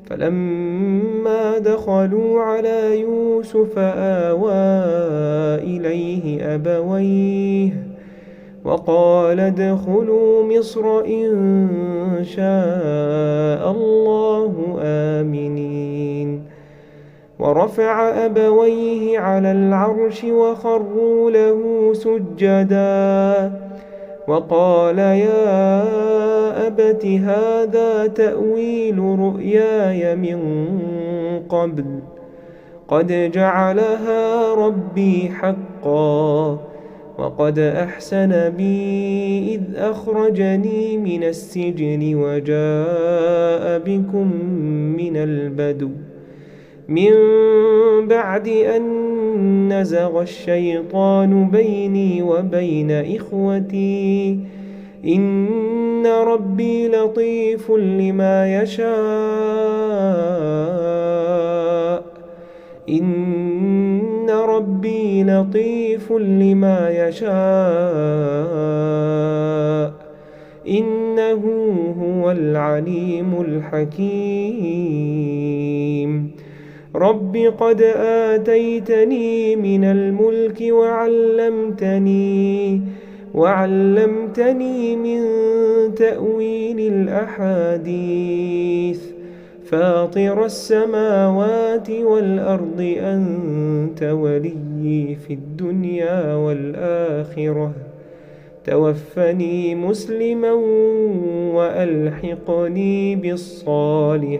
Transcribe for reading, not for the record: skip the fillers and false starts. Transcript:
فلما دخلوا على يوسف آوى إليه أبويه وقال ادخلوا مصر إن شاء الله آمنين. ورفع أبويه على العرش وخروا له سجدا وقال يا أبت هذا تأويل رؤياي من قبل قد جعلها ربي حقا وقد أحسن بي إذ أخرجني من السجن وجاء بكم من البدو من بعد أن نزغ الشيطان بيني وبين إخوتي إن ربي لطيف لما يشاء إن ربي لطيف لما يشاء إنه هو العليم الحكيم. رب قد آتيتني من الملك وعلمتني من تأويل الأحاديث فاطر السماوات والأرض أنت ولي في الدنيا والآخرة توفني مسلما وألحقني بالصالحين.